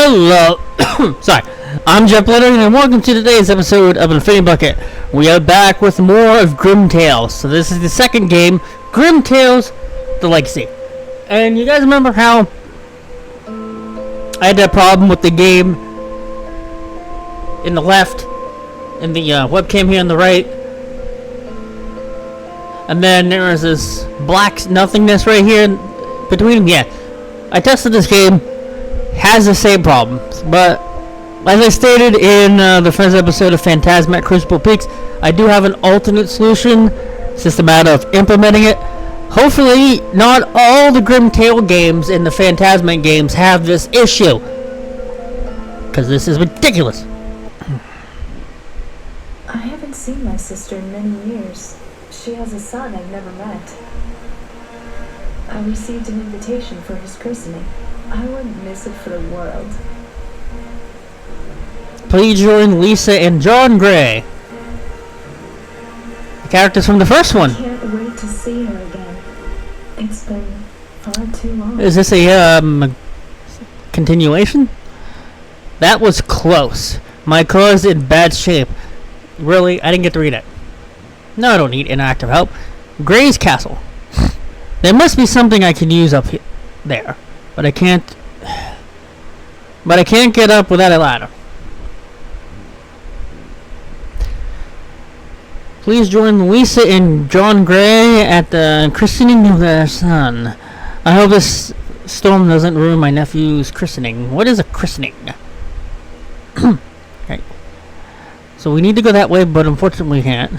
Hello, sorry, I'm Jeff Leonard, and welcome to today's episode of Infinity Bucket. We are back with more of Grim Tales. So this is the second game, Grim Tales, the Leagcy. And you guys remember how I had that problem with the game in the left, and the webcam here on the right, and then there was this black nothingness right here between them? Yeah, I tested this game. Has the same problems, but as I stated in the first episode of Phantasm at Crucible Peaks, I do have an alternate solution. It's just a matter of implementing it. Hopefully, not all the Grim Tale games and the Phantasm games have this issue, because this is ridiculous. I haven't seen my sister in many years. She has a son I've never met. I received an invitation for his christening. I wouldn't miss it for the world. Please join Lisa and John Gray, the characters from the first one. I can't wait to see her again. It's been far too long. Is this a continuation? That was close. My car's in bad shape. Really? I didn't get to read it. No, I don't need interactive help. Gray's Castle. There must be something I can use up there. But I can't get up without a ladder. Please join Lisa and John Gray at the christening of their son. I hope this storm doesn't ruin my nephew's christening. What is a christening? Okay. So we need to go that way, but unfortunately we can't.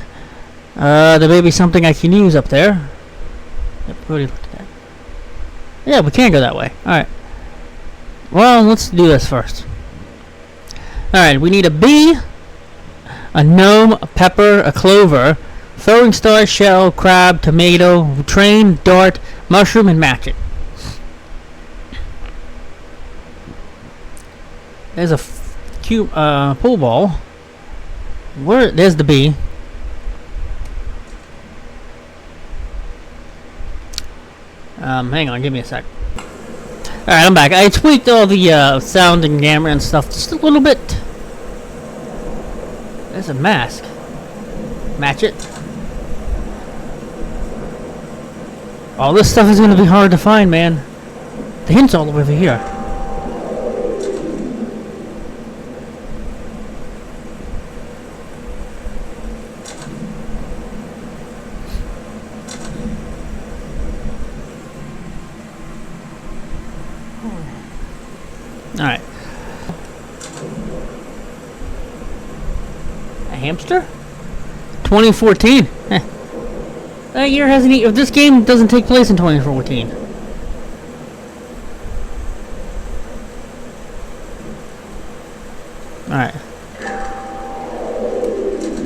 There may be something I can use up there. Yep, we already looked at that. Yeah, we can't go that way. Alright. Well, let's do this first. Alright, we need a bee, a gnome, a pepper, a clover, throwing star, shell, crab, tomato, train, dart, mushroom, and match it. There's a cute pool ball. There's the bee. Hang on, give me a sec. Alright, I'm back. I tweaked all the sound and camera and stuff just a little bit. There's a mask. Match it. All this stuff is going to be hard to find, man. The hint's all over here. Alright. A hamster? 2014. That year hasn't if this game doesn't take place in 2014. Alright.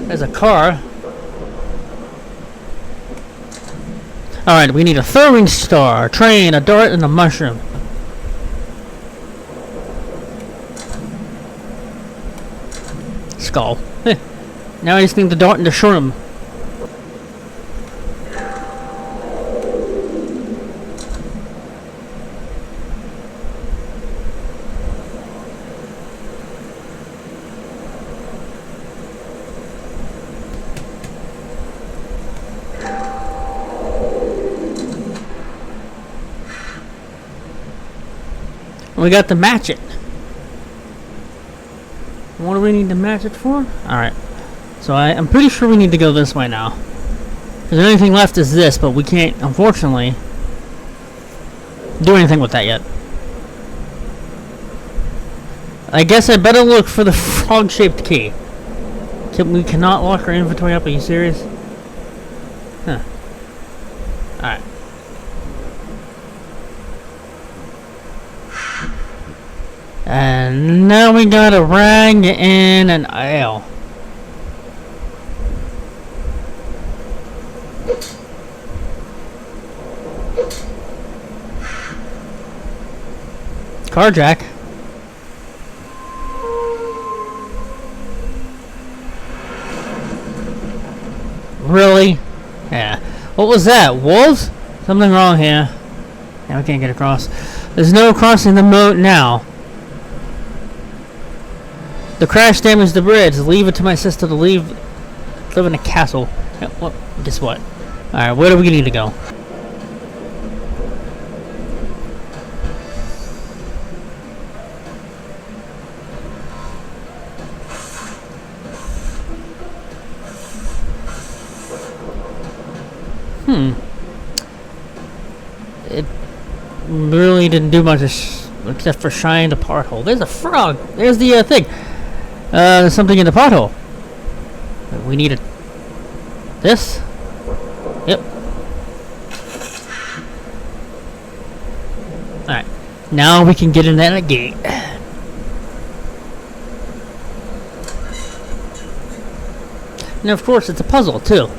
There's a car. Alright, we need a throwing star, a train, a dart, and a mushroom. Skull. Now I just need the dart and the shroom. We got to match it. What do we need to match it for? Alright. So I'm pretty sure we need to go this way now. Because the only thing left is this, but we can't, unfortunately, do anything with that yet. I guess I better look for the frog-shaped key. We cannot lock our inventory up, are you serious? Huh. Alright. And now we got a rag and an ale. Car jack. Really? Yeah. What was that? Wolves? Something wrong here. Yeah, we can't get across. There's no crossing the moat now. The crash damaged the bridge. Leave it to my sister to live in a castle. Yeah, well, guess what? Alright, where do we need to go? It really didn't do much except for shine the pothole. There's a frog. There's the thing. There's something in the pothole. We need it. This? Yep. Alright. Now we can get in that gate. And of course it's a puzzle too.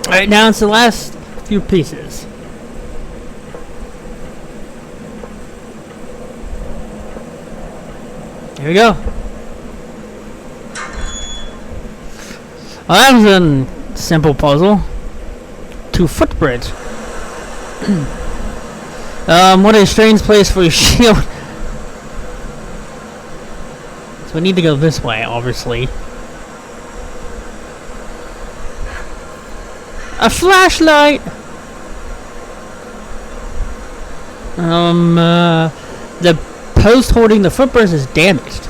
Alright, now it's the last few pieces. Here we go. Well, that was a simple puzzle. 2-foot bridge. What a strange place for a shield. So we need to go this way, obviously. A flashlight! The post holding the footbridge is damaged.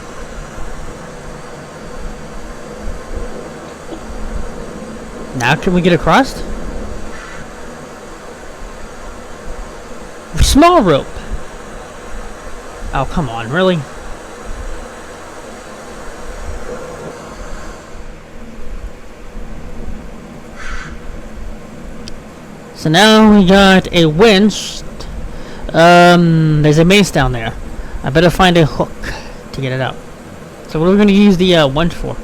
Now can we get across? Small rope. Oh, come on, really? So now we got a winch. There's a mace down there. I better find a hook to get it out. So what are we going to use the winch for?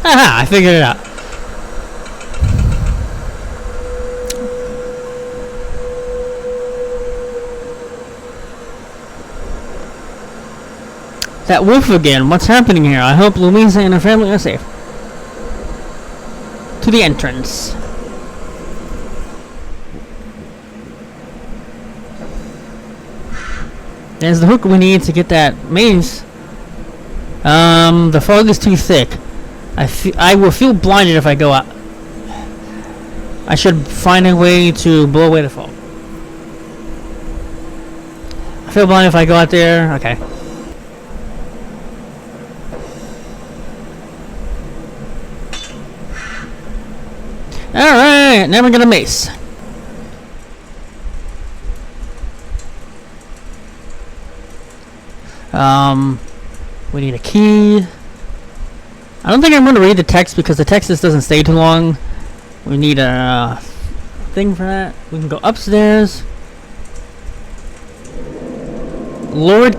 Haha, I figured it out. That wolf again. What's happening here? I hope Louisa and her family are safe. To the entrance. There's the hook we need to get that maze. The fog is too thick. I will feel blinded if I go out. I should find a way to blow away the fog. I feel blinded if I go out there. Okay. Alright, now we're gonna mace. We need a key. I don't think I'm gonna read the text because the text just doesn't stay too long. We need a thing for that. We can go upstairs. Lord,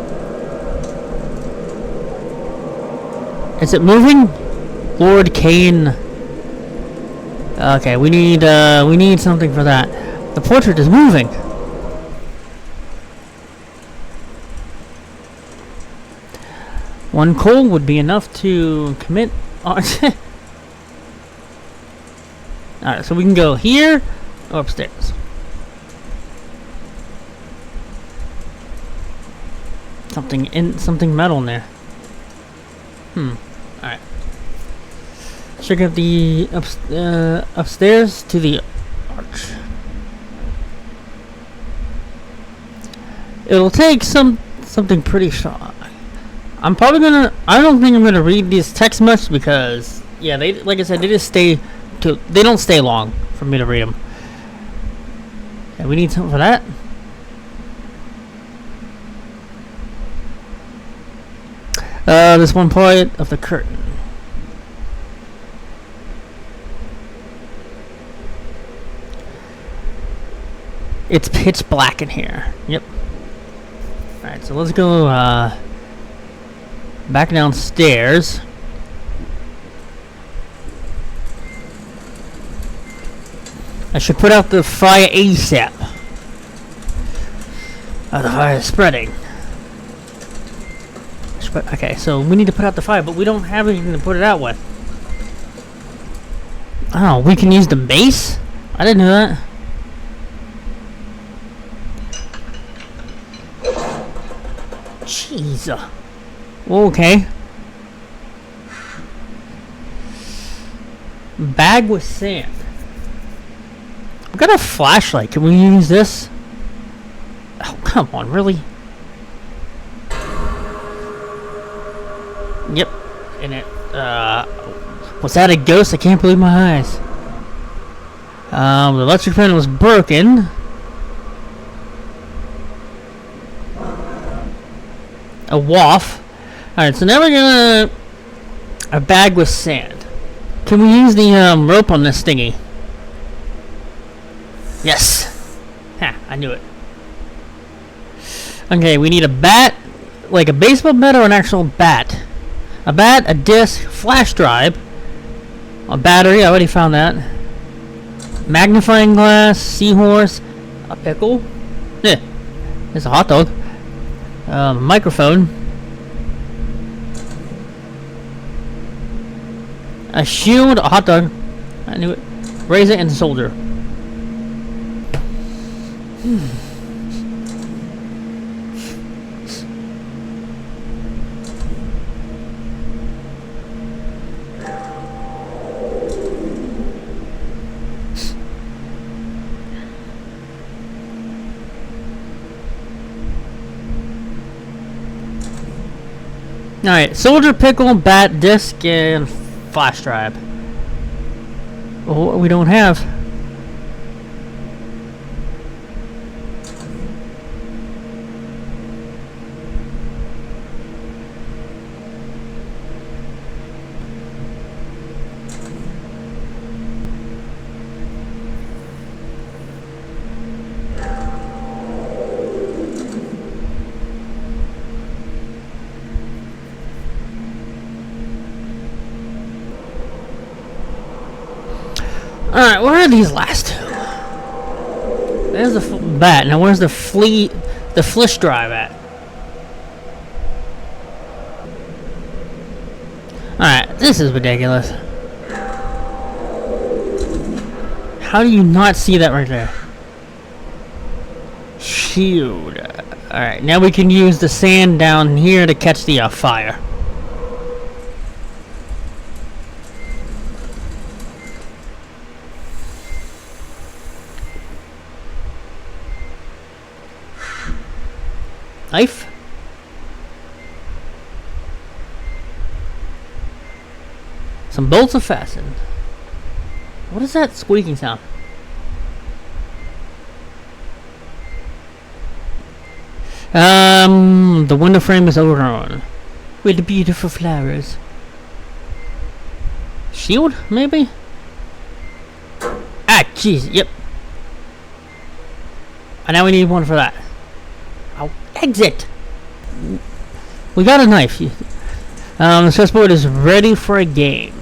is it moving? Lord Kane. Okay, we need something for that. The portrait is moving. One coal would be enough to commit. Alright, so we can go here or upstairs. Something metal in there. Alright. Check out the upstairs to the arch. It'll take something pretty strong. I don't think I'm gonna read these texts much because, yeah, they, like I said, they don't stay long for me to read them. And we need something for that. This one part of the curtain. It's pitch black in here. Yep. Alright, so let's go, Back downstairs. I should put out the fire ASAP. The fire is spreading. Okay, so we need to put out the fire, but we don't have anything to put it out with. Oh, we can use the mace? I didn't know that. Jeez. Okay. Bag with sand. I've got a flashlight. Can we use this? Oh, come on, really? Yep. And it, was that a ghost? I can't believe my eyes. The electric fan was broken. A waff. Alright, so now we're gonna... A bag with sand. Can we use the rope on this thingy? Yes! Ha, I knew it. Okay, we need a bat. Like a baseball bat or an actual bat? A bat, a disc, flash drive, a battery, I already found that. Magnifying glass, seahorse, a pickle. Yeah, there's a hot dog. Microphone. A shield, a hot dog. I knew it. Razor and soldier. Alright, soldier, pickle, bat, disc, and flash drive. Oh, we don't have. Alright, where are these last two? There's the bat. Now where's the flash drive at? Alright, this is ridiculous. How do you not see that right there? Shield. Alright, now we can use the sand down here to catch the fire. Knife. Some bolts are fastened. What is that squeaking sound? The window frame is overgrown with beautiful flowers. Shield, maybe? Ah, jeez, yep. And now we need one for that. Exit! We got a knife. The chessboard is ready for a game.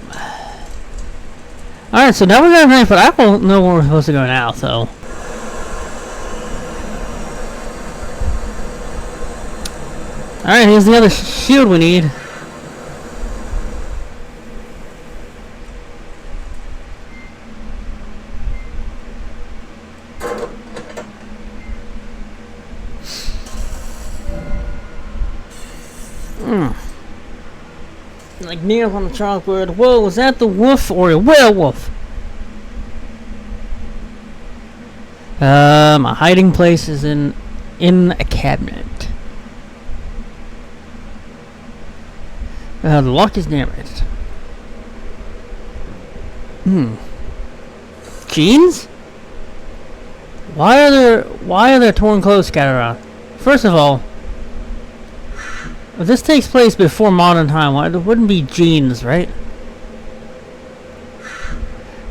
Alright, so now we got a knife, but I don't know where we're supposed to go now, so. Alright, here's the other shield we need. Like nails on the chalkboard. Whoa, was that the wolf or a werewolf? A hiding place is in a cabinet. The lock is damaged. Jeans? Why are there torn clothes scattered around? First of all, if this takes place before modern time, why there wouldn't be jeans, right?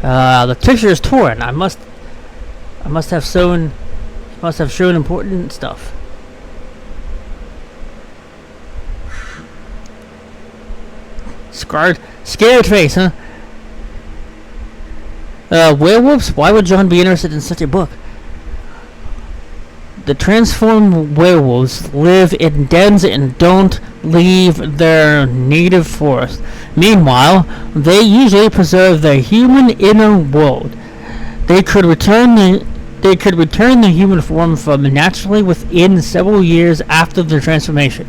The picture is torn. I must have shown important stuff. Scared face, huh? Werewolves? Why would John be interested in such a book? The transformed werewolves live in dens and don't leave their native forest. Meanwhile, they usually preserve their human inner world. They could return the human form naturally within several years after their transformation.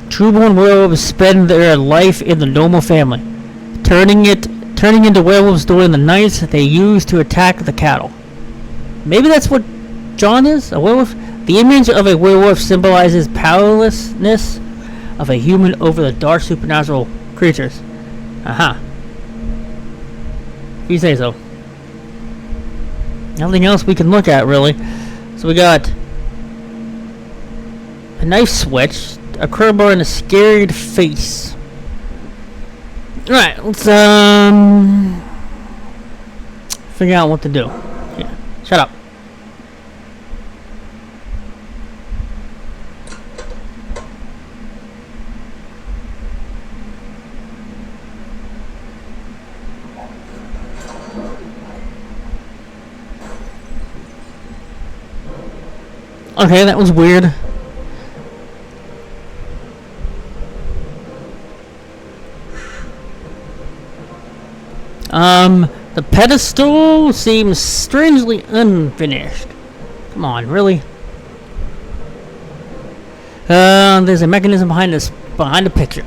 Trueborn werewolves spend their life in the normal family, turning into werewolves during the nights they use to attack the cattle. Maybe that's what John is, a werewolf. The image of a werewolf symbolizes powerlessness of a human over the dark supernatural creatures. Aha. If you say so. Nothing else we can look at, really. So we got a knife switch, a crowbar, and a scared face. Alright, let's figure out what to do. Yeah, shut up. Okay, that was weird. The pedestal seems strangely unfinished. Come on, really? There's a mechanism behind the picture.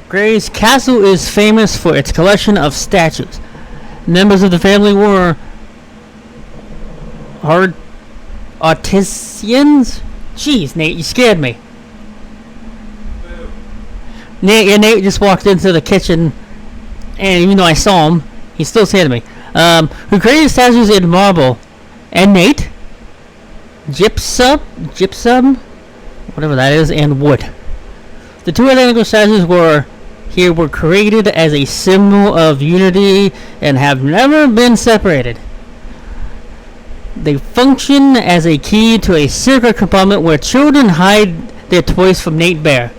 Gray's castle is famous for its collection of statues. Members of the family were artisans? Jeez, Nate, you scared me. Nate just walked into the kitchen, and even though I saw him, he still scared me. Who created statues in marble and Nate, gypsum, whatever that is, and wood. The two identical statues were created as a symbol of unity and have never been separated. They function as a key to a secret compartment where children hide their toys from Nate Bear.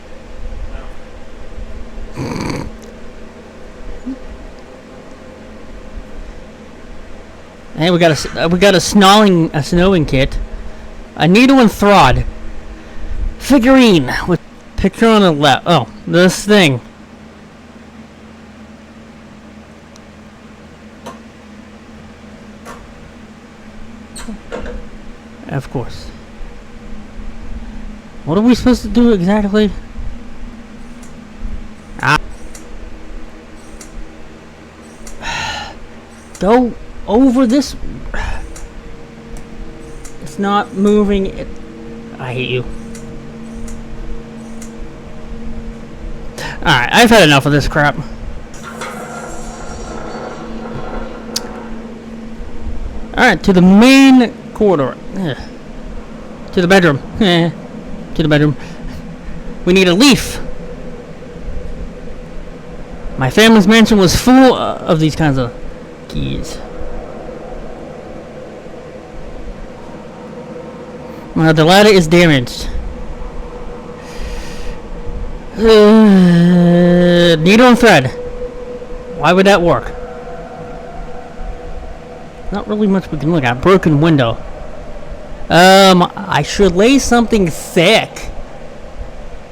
And we got a snowing kit, a needle and thread, figurine with picture on the left. Oh, this thing. Of course. What are we supposed to do exactly? Go over this. It's not moving. I hate you. Alright, I've had enough of this crap. Alright, to the main corridor. To the bedroom. To the bedroom. We need a leaf. My family's mansion was full of these kinds of keys. Well, the ladder is damaged. Needle and thread. Why would that work? Not really much we can look at. Broken window. I should lay something thick.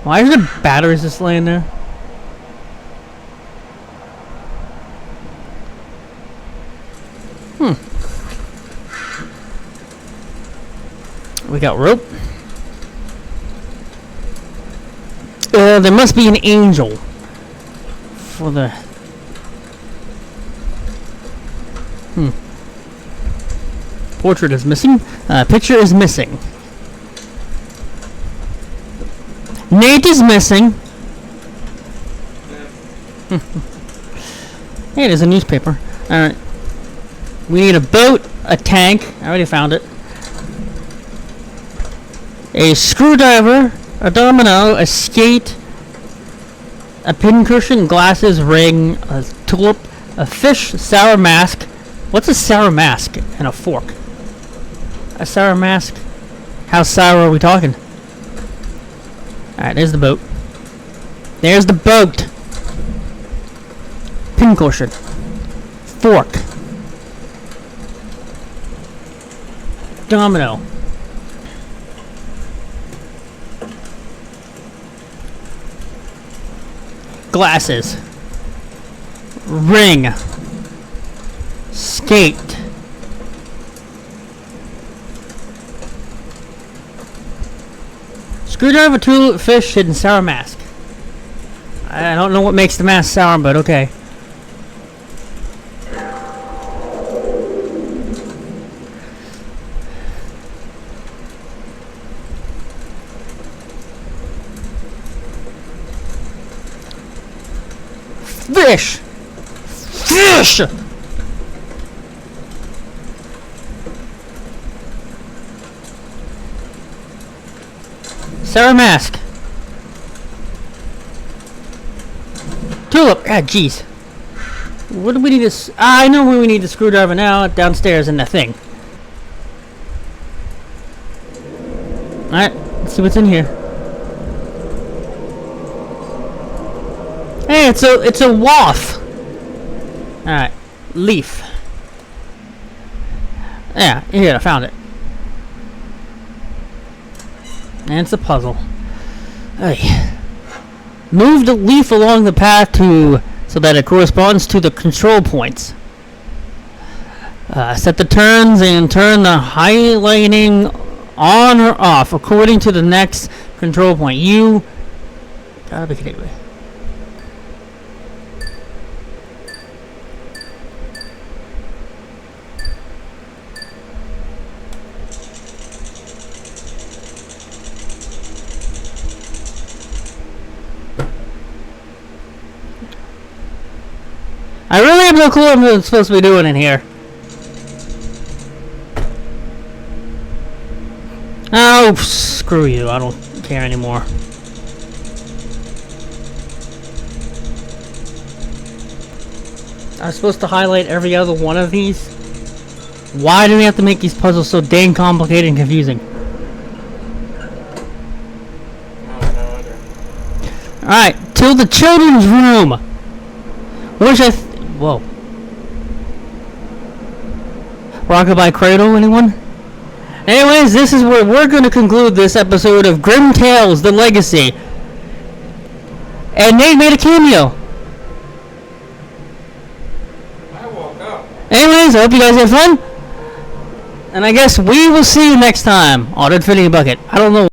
Why are the batteries just laying there? We got rope. There must be an angel for the. Portrait is missing. Picture is missing. Nate is missing. Hey, there's a newspaper. Alright. We need a boat, a tank. I already found it. A screwdriver, a domino, a skate, a pincushion, glasses, ring, a tulip, a fish, sour mask. What's a sour mask? And a fork. A sour mask How sour are we talking? Alright, there's the boat. There's the boat! Pincushion. Fork. Domino. Glasses. Ring. Skate. Screwdriver, tulip, fish, hidden sour mask. I don't know what makes the mask sour, but okay. Fish! Fish! Sour mask. Tulip. Ah, jeez. What do we need to... I know where we need the screwdriver now. Downstairs in that thing. Alright. Let's see what's in here. Hey, it's a waff. Alright. Leaf. Yeah, here, I found it. And it's a puzzle. Hey. Move the leaf along the path so that it corresponds to the control points. Set the turns and turn the highlighting on or off according to the next control point. You gotta be kidding me. I really have no clue what I'm supposed to be doing in here. Oh, screw you. I don't care anymore. I'm supposed to highlight every other one of these? Why do we have to make these puzzles so dang complicated and confusing? Alright, to the children's room! Wish I... Whoa. Rockabye Cradle, anyone? Anyways, this is where we're going to conclude this episode of Grim Tales, The Legacy. And Nate made a cameo. I woke up. Anyways, I hope you guys had fun. And I guess we will see you next time on Infinity Bucket. I don't know.